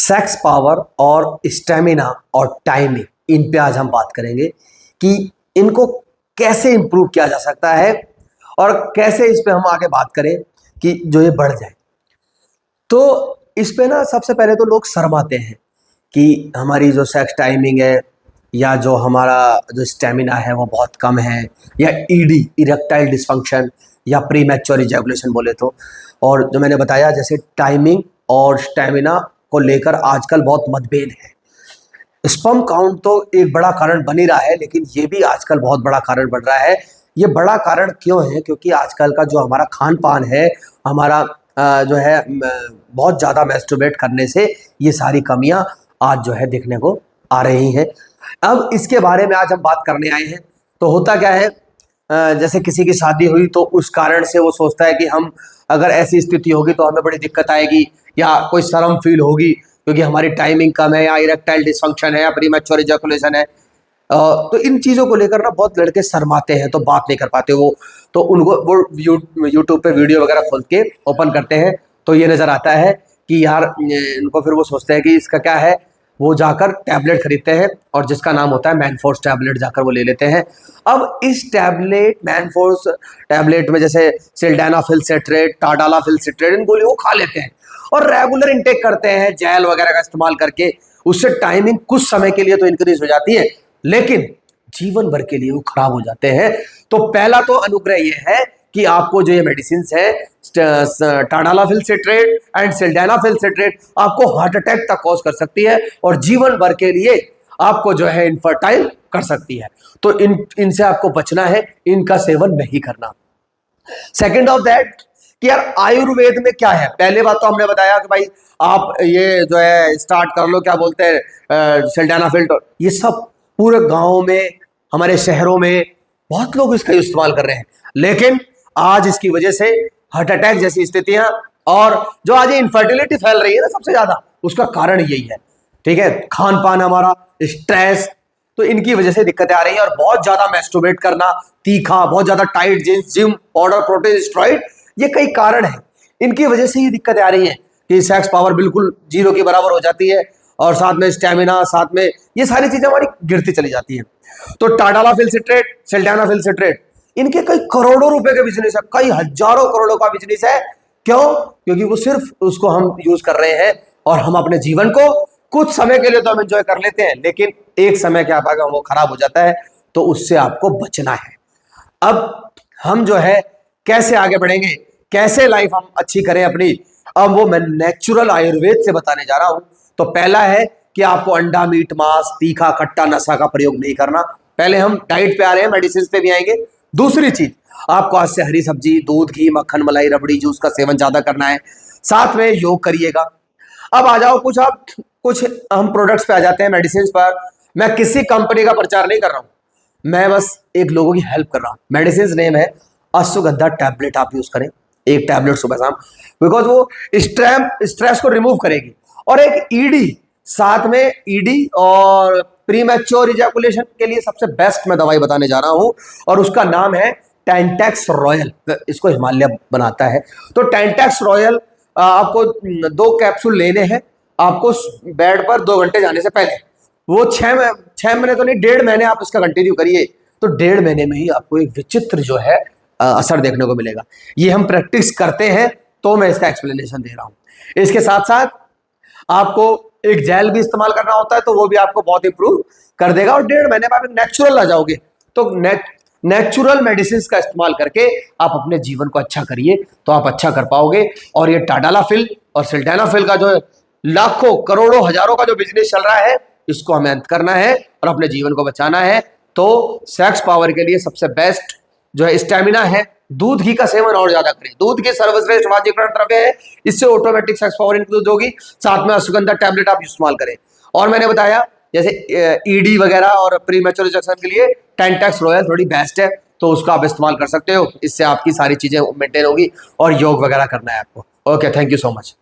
Sex power और stamina और timing, इन पे आज हम बात करेंगे कि इनको कैसे इंप्रूव किया जा सकता है और कैसे इस पे हम आगे बात करें कि जो ये बढ़ जाए। तो इस पे ना सबसे पहले तो लोग शर्माते हैं कि हमारी जो सेक्स टाइमिंग है या जो हमारा जो स्टेमिना है वो बहुत कम है, या ईडी इरेक्टाइल डिसफंक्शन या प्री मैच्योर इजैकुलेशन बोले तो। और जो मैंने बताया जैसे टाइमिंग और स्टेमिना को लेकर आजकल बहुत मतभेद है। स्पर्म काउंट तो एक बड़ा कारण बन ही रहा है, लेकिन ये भी आजकल बहुत बड़ा कारण बन रहा है। ये बड़ा कारण क्यों है? क्योंकि आजकल का जो हमारा खान पान है, हमारा जो है बहुत ज़्यादा मैस्टरबेट करने से ये सारी कमियां आज जो है देखने को आ रही हैं। अब इसके बारे में आज हम बात करने आए हैं। तो होता क्या है, जैसे किसी की शादी हुई तो उस कारण से वो सोचता है कि हम अगर ऐसी स्थिति होगी तो हमें बड़ी दिक्कत आएगी या कोई शर्म फील होगी क्योंकि हमारी टाइमिंग कम है, या इरेक्टाइल डिसफंक्शन है, या प्रीमैच्योर इजैकुलेशन है। तो इन चीज़ों को लेकर ना बहुत लड़के शर्माते हैं, तो बात नहीं कर पाते वो। तो उनको वो यूट्यूब पे वीडियो वगैरह खोल के ओपन करते हैं तो ये नज़र आता है कि यार इनको, फिर वो सोचते हैं कि इसका क्या है, वो जाकर टैबलेट खरीदते हैं और जिसका नाम होता है मैनफोर्स टैबलेट, जाकर वो ले लेते हैं। अब इस टैबलेट मैनफोर्स टैबलेट में जैसे सिल्डेनाफिल सिट्रेट, टाडालाफिल सिट्रेट, इन गोलियों को खा लेते हैं और रेगुलर इनटेक करते हैं जेल वगैरह का इस्तेमाल करके। उससे टाइमिंग कुछ समय के लिए तो इंक्रीज हो जाती है, लेकिन जीवन भर के लिए वो खराब हो जाते हैं। तो पहला तो अनुग्रह ये है कि आपको जो ये मेडिसिन है tadalafil citrate and sildenafil citrate आपको हार्ट अटैक तक कॉज कर सकती है और जीवन भर के लिए आपको जो है इनफर्टाइल कर सकती है। तो इनसे आपको बचना है, इनका सेवन नहीं करना। सेकेंड ऑफ दैट कि यार आयुर्वेद में क्या है। पहले बात तो हमने बताया कि भाई आप ये जो है स्टार्ट कर लो, क्या बोलते हैं, सिल्डेनाफिल। ये सब पूरे गाँव में, हमारे शहरों में बहुत लोग इसका इस्तेमाल कर रहे हैं, लेकिन आज इसकी वजह से हार्ट अटैक जैसी स्थितियां और जो आज इनफर्टिलिटी फैल रही है ना सबसे ज्यादा, उसका कारण यही है। ठीक है, खान पान, हमारा स्ट्रेस, तो इनकी वजह से दिक्कतें आ रही हैं। और बहुत ज्यादा मैस्टरबेट करना, तीखा, बहुत ज्यादा tight jeans, gym, powder, protein, steroid, ये कई कारण हैं। इनकी वजह से ये दिक्कतें आ रही हैं कि सेक्स पावर बिल्कुल जीरो के बराबर हो जाती है और साथ में स्टेमिना, साथ में ये सारी चीजें हमारी गिरती चली जाती हैं। तो टाडालाफिल सिट्रेट, सिल्डेनाफिल सिट्रेट, इनके कई करोड़ों रुपए के बिजनेस है, कई हजारों करोड़ों का बिजनेस है। क्यों? क्योंकि वो सिर्फ उसको हम यूज कर रहे हैं और हम अपने जीवन को कुछ समय के लिए तो हम एंजॉय कर लेते हैं, लेकिन एक समय क्या पाएगा वो खराब हो जाता है। तो उससे आपको बचना है। अब हम जो है कैसे आगे बढ़ेंगे, कैसे लाइफ हम अच्छी करें अपनी, अब वो मैं नेचुरल आयुर्वेद से बताने जा रहा हूं। तो पहला है कि आपको अंडा, मीट, मांस, तीखा, खट्टा, नशा का प्रयोग नहीं करना। पहले हम डाइट पे आ रहे हैं, मेडिसिन पे भी आएंगे। दूसरी चीज, आपको आज से हरी सब्जी, दूध, घी, मक्खन, मलाई, रबड़ी, जूस का सेवन ज्यादा करना है। साथ में योग करिएगा। अब आ जाओ कुछ हम प्रोडक्ट्स पे आ जाते हैं, मेडिसिन पर। मैं किसी कंपनी का प्रचार नहीं कर रहा हूं, मैं बस एक लोगों की हेल्प कर रहा हूं। मेडिसिन नेम है अश्वगंधा टैबलेट, आप यूज करें एक टैबलेट सुबह शाम, बिकॉज वो स्ट्रेस को रिमूव करेगी। और एक ईडी, साथ में ईडी और प्रीमैच्योर इजैकुलेशन के लिए सबसे बेस्ट मैं दवाई बताने जा रहा हूं, और उसका नाम है टेंटेक्स रॉयल। इसको हिमालय बनाता है। तो टेंटेक्स रॉयल आपको 2 कैप्सूल लेने हैं आपको बेड पर 2 घंटे जाने से पहले। वो 6 महीने तो नहीं, 1.5 महीने आप इसका कंटिन्यू करिए, तो 1.5 महीने में ही आपको एक विचित्र जो है असर देखने को मिलेगा। ये हम प्रैक्टिस करते हैं तो मैं इसका एक्सप्लेनेशन दे रहा हूं। इसके साथ साथ आपको एक जेल भी इस्तेमाल करना होता है, तो वो भी आपको बहुत इंप्रूव कर देगा और 1.5 महीने में आप नेचुरल आ जाओगे। तो नेचुरल मेडिसिन का इस्तेमाल करके आप अपने जीवन को अच्छा करिए, तो आप अच्छा कर पाओगे। और ये टाडालाफिल और सिल्डेनाफिल का जो लाखों, करोड़ों, हजारों का जो बिजनेस चल रहा है, इसको हमें अंत करना है और अपने जीवन को बचाना है। तो सेक्स पावर के लिए सबसे बेस्ट जो है स्टेमिना है, दूध घी का सेवन और ज्यादा करें। दूध घी सर्वश्रेष्ठ वाजीकरण द्रव्य है, इससे ऑटोमेटिक सेक्स पावर इंक्रीज होगी। साथ में अश्वगंधा टैबलेट आप इस्तेमाल करें। और मैंने बताया जैसे ईडी वगैरह और प्रीमैच्योर इजैकुलेशन के लिए टेंटेक्स रॉयल थोड़ी बेस्ट है, तो उसका आप इस्तेमाल कर सकते हो। इससे आपकी सारी चीजें मेंटेन होगी और योग वगैरह करना है आपको। Okay, thank you so much.